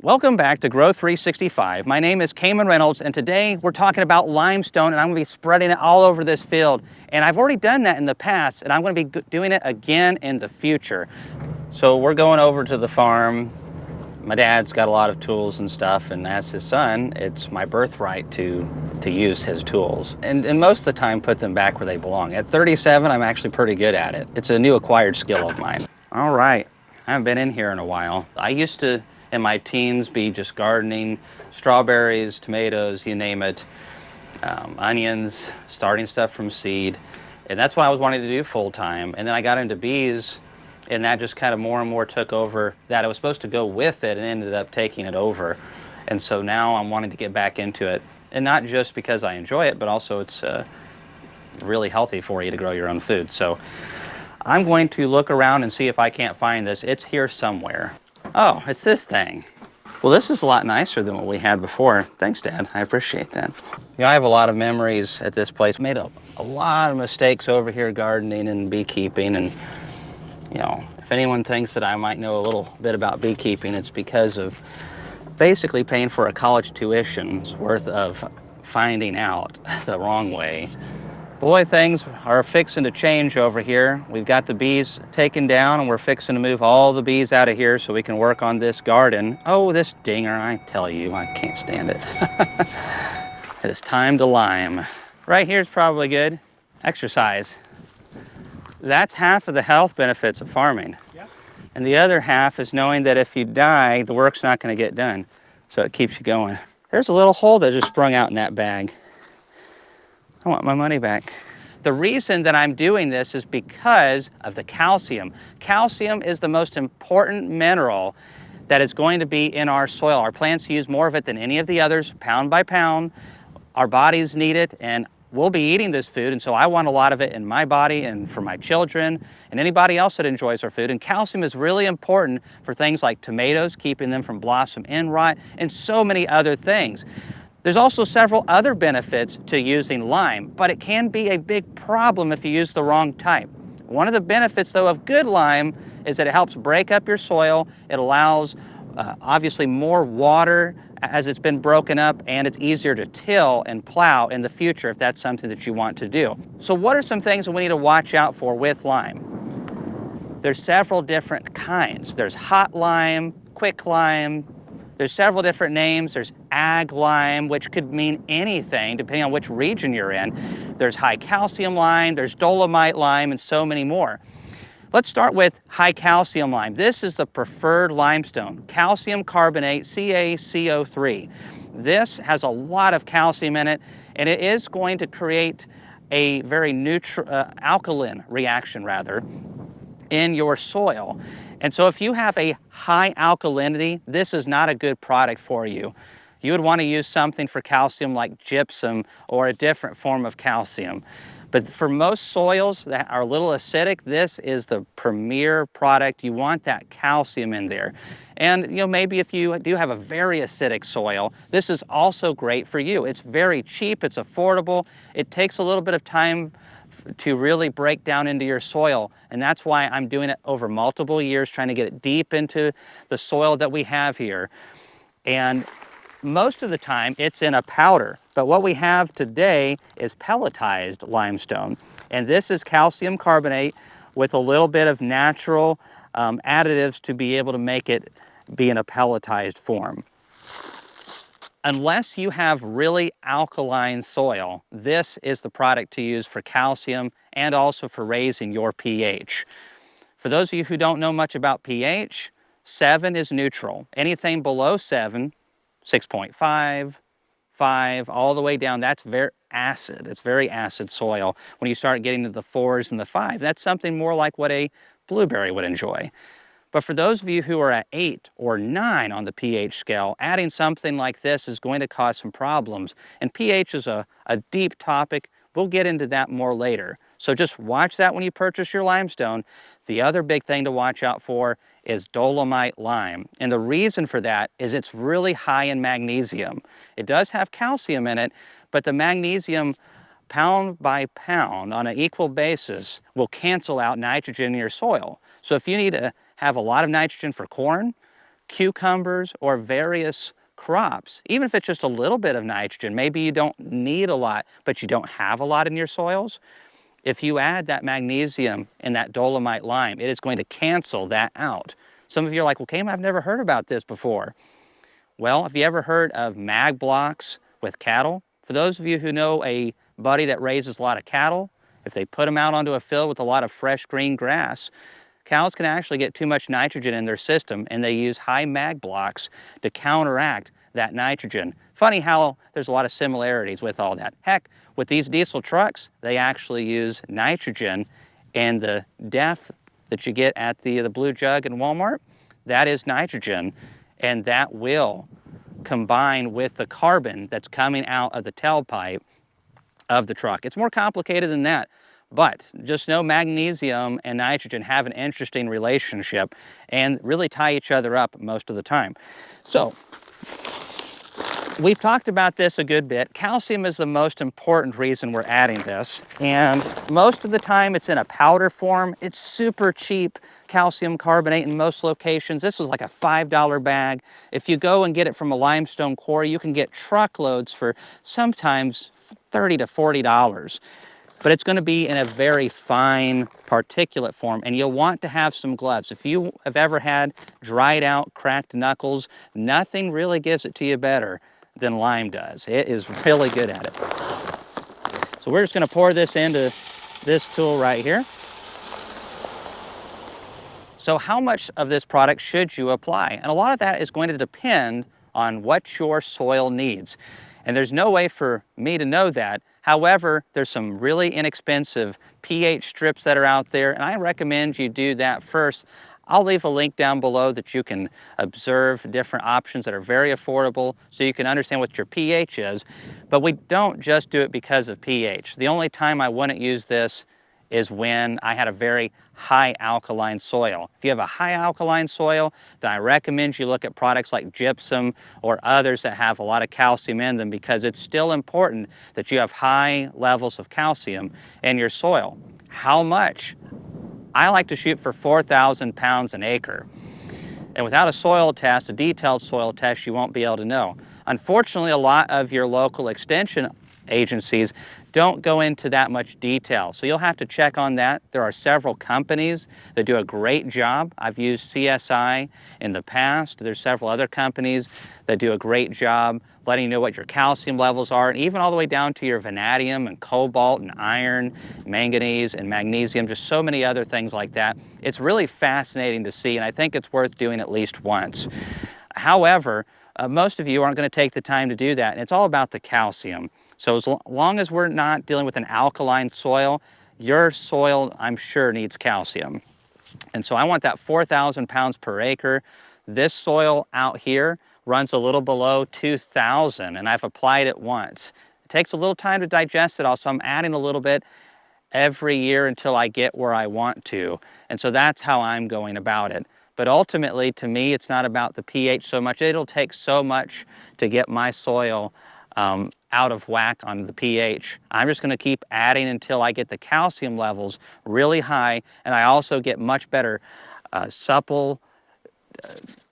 Welcome back to Grow 365. My name is Kamen Reynolds, and today we're talking about limestone, and I'm going to be spreading it all over this field. And I've already done that in the past, and I'm going to be doing it again in the future. So we're going over to the farm. My dad's got a lot of tools and stuff, and as his son, it's my birthright to use his tools. And most of the time, put them back where they belong. At 37, I'm actually pretty good at it. It's a new acquired skill of mine. All right, I haven't been in here in a while. I used to, in my teens, be just gardening, strawberries, tomatoes, you name it, onions, starting stuff from seed. And that's what I was wanting to do full time. And then I got into bees, and that just kind of more and more took over. That I was supposed to go with it and ended up taking it over. And so now I'm wanting to get back into it. And not just because I enjoy it, but also it's really healthy for you to grow your own food. So I'm going to look around and see if I can't find this. It's here somewhere. Oh, it's this thing. Well, this is a lot nicer than what we had before. Thanks, Dad. I appreciate that. You know, I have a lot of memories at this place. Made a lot of mistakes over here gardening and beekeeping, and you know, if anyone thinks that I might know a little bit about beekeeping, it's because of basically paying for a college tuition's worth of finding out the wrong way. Boy, things are fixing to change over here. We've got the bees taken down, and we're fixing to move all the bees out of here so we can work on this garden. Oh, this dinger, I tell you, I can't stand it. It is time to lime. Right here's probably good. Exercise. That's half of the health benefits of farming. Yep. And the other half is knowing that if you die, the work's not going to get done. So it keeps you going. There's a little hole that just sprung out in that bag. I want my money back. The reason that I'm doing this is because of the calcium. Calcium is the most important mineral that is going to be in our soil. Our plants use more of it than any of the others, pound by pound. Our bodies need it, and we'll be eating this food, and so I want a lot of it in my body and for my children and anybody else that enjoys our food. And calcium is really important for things like tomatoes, keeping them from blossom end rot, and so many other things. There's also several other benefits to using lime, but it can be a big problem if you use the wrong type. One of the benefits, though, of good lime is that it helps break up your soil. It allows, obviously, more water as it's been broken up, and it's easier to till and plow in the future if that's something that you want to do. So what are some things that we need to watch out for with lime? There's several different kinds. There's hot lime, quick lime. There's several different names. There's ag lime, which could mean anything depending on which region you're in. There's high calcium lime, there's dolomite lime, and so many more. Let's start with high calcium lime. This is the preferred limestone, calcium carbonate, CaCO3. This has a lot of calcium in it, and it is going to create a very alkaline reaction in your soil. And so if you have a high alkalinity, this is not a good product for you. You would want to use something for calcium like gypsum or a different form of calcium. But for most soils that are a little acidic, this is the premier product. You want that calcium in there. And you know, maybe if you do have a very acidic soil, this is also great for you. It's very cheap, it's affordable. It takes a little bit of time to really break down into your soil. And that's why I'm doing it over multiple years, trying to get it deep into the soil that we have here. And most of the time it's in a powder, but what we have today is pelletized limestone. And this is calcium carbonate with a little bit of natural additives to be able to make it be in a pelletized form. Unless you have really alkaline soil, this is the product to use for calcium and also for raising your pH. For those of you who don't know much about pH, 7 is neutral. Anything below 7, 6.5, 5, all the way down, that's very acid. It's very acid soil. When you start getting to the 4s and the 5, that's something more like what a blueberry would enjoy. But for those of you who are at 8 or 9 on the pH scale, adding something like this is going to cause some problems. And pH is a deep topic. We'll get into that more later. So just watch that when you purchase your limestone. The other big thing to watch out for is dolomite lime. And the reason for that is it's really high in magnesium. It does have calcium in it, but the magnesium pound by pound on an equal basis will cancel out nitrogen in your soil. So if you need to have a lot of nitrogen for corn, cucumbers or various crops, even if it's just a little bit of nitrogen, maybe you don't need a lot, but you don't have a lot in your soils. If you add that magnesium and that dolomite lime, it is going to cancel that out. Some of you are like, well, Cam, I've never heard about this before. Well, have you ever heard of mag blocks with cattle? For those of you who know a buddy that raises a lot of cattle, if they put them out onto a field with a lot of fresh green grass, cows can actually get too much nitrogen in their system, and they use high mag blocks to counteract that nitrogen. Funny how there's a lot of similarities with all that. Heck, with these diesel trucks, they actually use nitrogen, and the DEF that you get at the Blue Jug in Walmart, that is nitrogen, and that will combine with the carbon that's coming out of the tailpipe of the truck. It's more complicated than that, but just know magnesium and nitrogen have an interesting relationship and really tie each other up most of the time. So we've talked about this a good bit. Calcium is the most important reason we're adding this, and most of the time it's in a powder form. It's super cheap calcium carbonate in most locations. This is like a $5 bag. If you go and get it from a limestone quarry, you can get truckloads for sometimes $30 to $40. But it's going to be in a very fine particulate form, and you'll want to have some gloves. If you have ever had dried out, cracked knuckles, nothing really gives it to you better than lime does. It is really good at it. So we're just going to pour this into this tool right here. So how much of this product should you apply? And a lot of that is going to depend on what your soil needs. And there's no way for me to know that. However, there's some really inexpensive pH strips that are out there, and I recommend you do that first. I'll leave a link down below that you can observe different options that are very affordable so you can understand what your pH is. But we don't just do it because of pH. The only time I wouldn't use this is when I had a very high alkaline soil. If you have a high alkaline soil, then I recommend you look at products like gypsum or others that have a lot of calcium in them, because it's still important that you have high levels of calcium in your soil. How much? I like to shoot for 4,000 pounds an acre. And without a soil test, a detailed soil test, you won't be able to know. Unfortunately, a lot of your local extension agencies don't go into that much detail. So you'll have to check on that. There are several companies that do a great job. I've used CSI in the past. There's several other companies that do a great job letting you know what your calcium levels are, and even all the way down to your vanadium and cobalt and iron, manganese and magnesium, just so many other things like that. It's really fascinating to see, and I think it's worth doing at least once. However, most of you aren't going to take the time to do that, and it's all about the calcium. So as long as we're not dealing with an alkaline soil, your soil, I'm sure, needs calcium. And so I want that 4,000 pounds per acre. This soil out here runs a little below 2,000, and I've applied it once. It takes a little time to digest it all, so I'm adding a little bit every year until I get where I want to. And so that's how I'm going about it. But ultimately, to me, it's not about the pH so much. It'll take so much to get my soil out of whack on the pH. I'm just going to keep adding until I get the calcium levels really high, and I also get much better supple,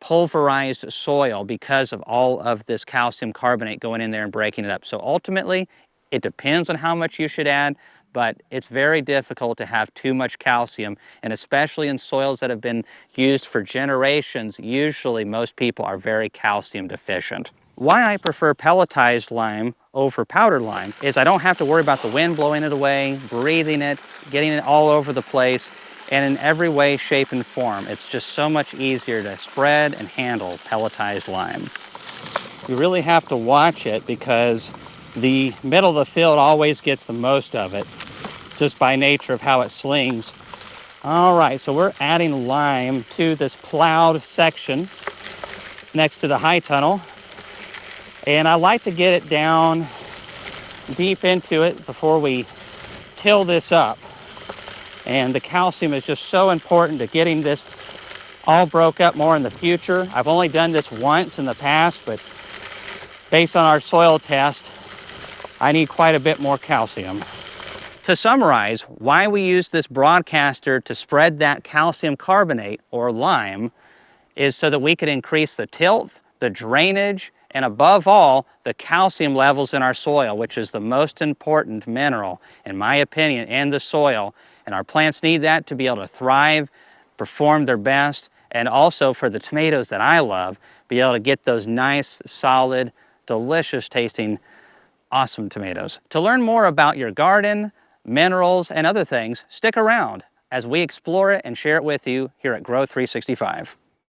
pulverized soil because of all of this calcium carbonate going in there and breaking it up. So ultimately, it depends on how much you should add, but it's very difficult to have too much calcium, and especially in soils that have been used for generations, usually most people are very calcium deficient. Why I prefer pelletized lime over powdered lime is I don't have to worry about the wind blowing it away, breathing it, getting it all over the place, and in every way, shape, and form. It's just so much easier to spread and handle pelletized lime. You really have to watch it because the middle of the field always gets the most of it, just by nature of how it slings. All right, so we're adding lime to this plowed section next to the high tunnel. And I like to get it down deep into it before we till this up. And the calcium is just so important to getting this all broke up more in the future. I've only done this once in the past, but based on our soil test, I need quite a bit more calcium. To summarize, why we use this broadcaster to spread that calcium carbonate or lime is so that we could increase the tilth, the drainage, and above all, the calcium levels in our soil, which is the most important mineral, in my opinion, in the soil. And our plants need that to be able to thrive, perform their best, and also for the tomatoes that I love, be able to get those nice, solid, delicious tasting, awesome tomatoes. To learn more about your garden, minerals, and other things, stick around as we explore it and share it with you here at Grow 365.